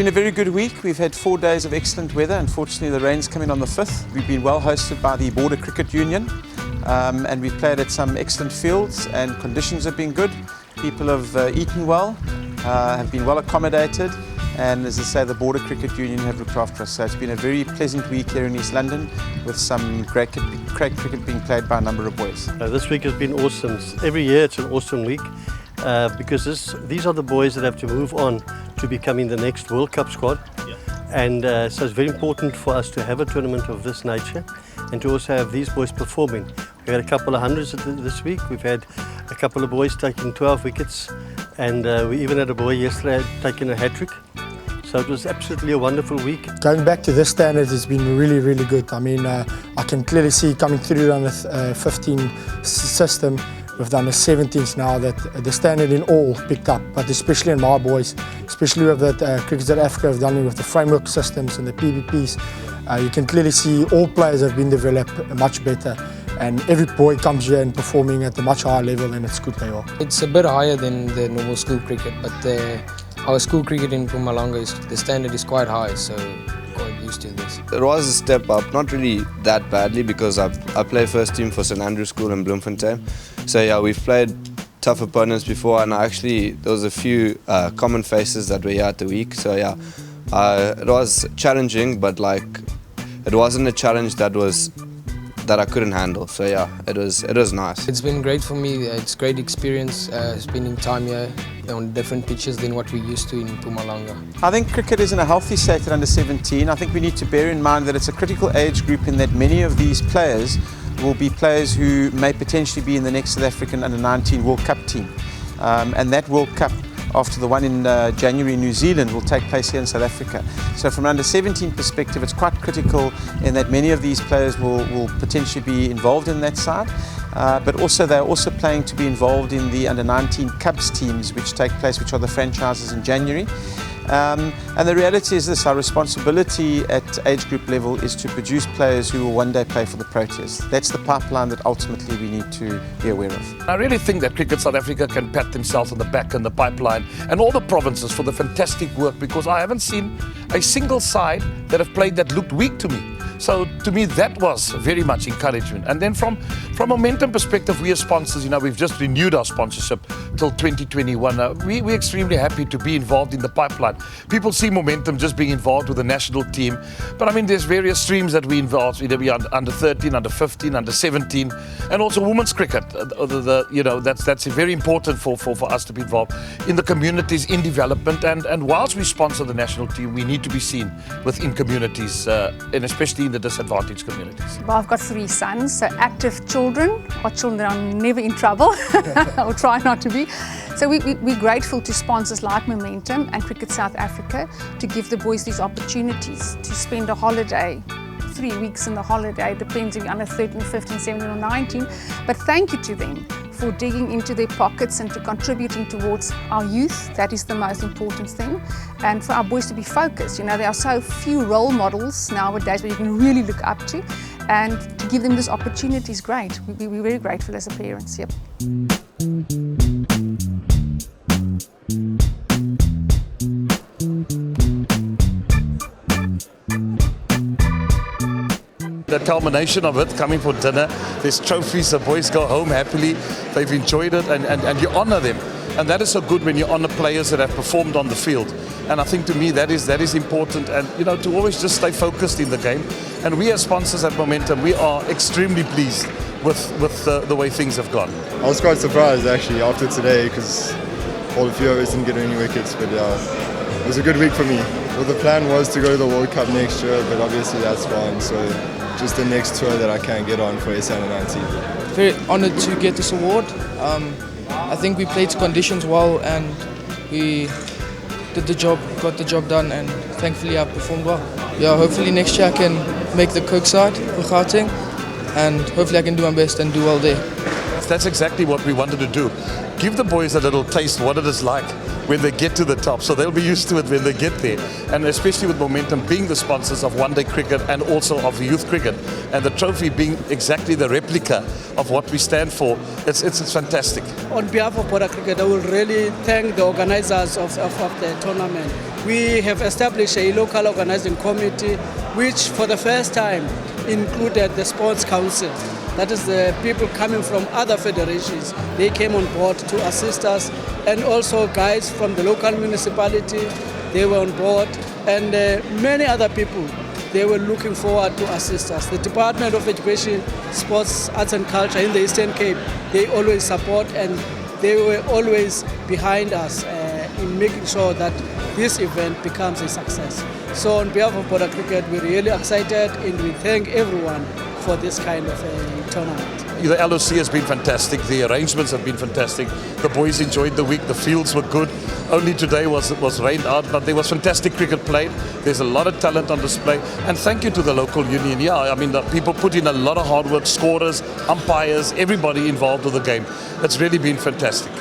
been a very good week. We've had 4 days of excellent weather. Unfortunately, the rain's come in on the 5th. We've been well hosted by the Border Cricket Union, and we've played at some excellent fields, and conditions have been good. People have eaten well, have been well accommodated, and as I say, the Border Cricket Union have looked after us. So it's been a very pleasant week here in East London, with some great cricket being played by a number of boys. This week has been awesome. Every year it's an awesome week. Because these are the boys that have to move on to becoming the next World Cup squad. Yeah. And so it's very important for us to have a tournament of this nature and to also have these boys performing. We had a couple of hundreds this week. We've had a couple of boys taking 12 wickets, and we even had a boy yesterday taking a hat-trick. So it was absolutely a wonderful week. Going back to this standard has been really, really good. I mean, I can clearly see coming through on the 15 system, we've done the 17s now, that the standard in all picked up, but especially in my boys, especially with that Cricket South Africa have done with the framework systems and the PBPs. You can clearly see all players have been developed much better, and every boy comes here and performing at a much higher level, and it's good they are. It's a bit higher than the normal school cricket, but our school cricket in Mpumalanga, the standard is quite high, so quite used to this. It was a step up, not really that badly, because I play first team for St Andrews School in Bloemfontein. So yeah, we've played tough opponents before, and there was a few common faces that were here at the week. So yeah, it was challenging, but it wasn't a challenge that I couldn't handle. So yeah, it was nice. It's been great for me. It's great experience spending time here on different pitches than what we used to in Mpumalanga. I think cricket is in a healthy state at under 17. I think we need to bear in mind that it's a critical age group, in that many of these players will be players who may potentially be in the next South African under 19 World Cup team. And that World Cup, after the one in January in New Zealand, will take place here in South Africa. So from an under 17 perspective, it's quite critical in that many of these players will potentially be involved in that side. But also they're also playing to be involved in the under 19 Cubs teams, which take place, which are the franchises in January. And the reality is this: our responsibility at age group level is to produce players who will one day play for the Proteas. That's the pipeline that ultimately we need to be aware of. I really think that Cricket South Africa can pat themselves on the back and the pipeline, and all the provinces for the fantastic work, because I haven't seen a single side that have played that looked weak to me. So to me, that was very much encouragement. And then from momentum perspective, we as sponsors, we've just renewed our sponsorship till 2021. We're extremely happy to be involved in the pipeline. People see momentum just being involved with the national team, but I mean, there's various streams that we involve, either we are under 13, under 15, under 17, and also women's cricket. That's very important for us to be involved in the communities, in development, and whilst we sponsor the national team, we need to be seen within communities, and especially in the disadvantaged communities. Well, I've got 3 sons, so active children, or children that are never in trouble, or try not to be. So we're grateful to sponsors like Momentum and Cricket South Africa to give the boys these opportunities to spend a holiday, 3 weeks in the holiday, depends if you're under 13, 15, 17 or 19. But thank you to them for digging into their pockets and to contributing towards our youth. That is the most important thing. And for our boys to be focused. There are so few role models nowadays where you can really look up to, and to give them this opportunity is great. We're very grateful as a parents. Yep. The culmination of it, coming for dinner, there's trophies, the boys go home happily, they've enjoyed it, and you honour them. And that is so good when you honour players that have performed on the field. And I think to me that is important, and to always just stay focused in the game. And we as sponsors at Momentum, we are extremely pleased with the way things have gone. I was quite surprised actually after today, because all a few of us didn't get any wickets, but it was a good week for me. Well, the plan was to go to the World Cup next year, but obviously that's gone, so just the next tour that I can get on for SA under 19. Very honoured to get this award. I think we played to conditions well, and we did the job, got the job done, and thankfully I performed well. Yeah, hopefully next year I can make the Coke side for Gauteng, and hopefully I can do my best and do well there. That's exactly what we wanted to do. Give the boys a little taste what it is like when they get to the top, so they'll be used to it when they get there. And especially with Momentum being the sponsors of one-day cricket and also of youth cricket, and the trophy being exactly the replica of what we stand for, it's fantastic. On behalf of Border Cricket, I will really thank the organizers of the tournament. we have established a local organizing committee which for the first time included the Sports Council. That is the people coming from other federations. They came on board to assist us, and also guys from the local municipality, they were on board, and many other people, they were looking forward to assist us. The Department of Education, Sports, Arts and Culture in the Eastern Cape, they always support, and they were always behind us in making sure that this event becomes a success. So on behalf of Border Cricket, we're really excited, and we thank everyone for this kind of a tournament. The LOC has been fantastic, the arrangements have been fantastic, the boys enjoyed the week, the fields were good. Only today was rained out, but there was fantastic cricket played. There's a lot of talent on display, and thank you to the local union. Yeah, I mean, the people put in a lot of hard work, scorers, umpires, everybody involved with the game. It's really been fantastic.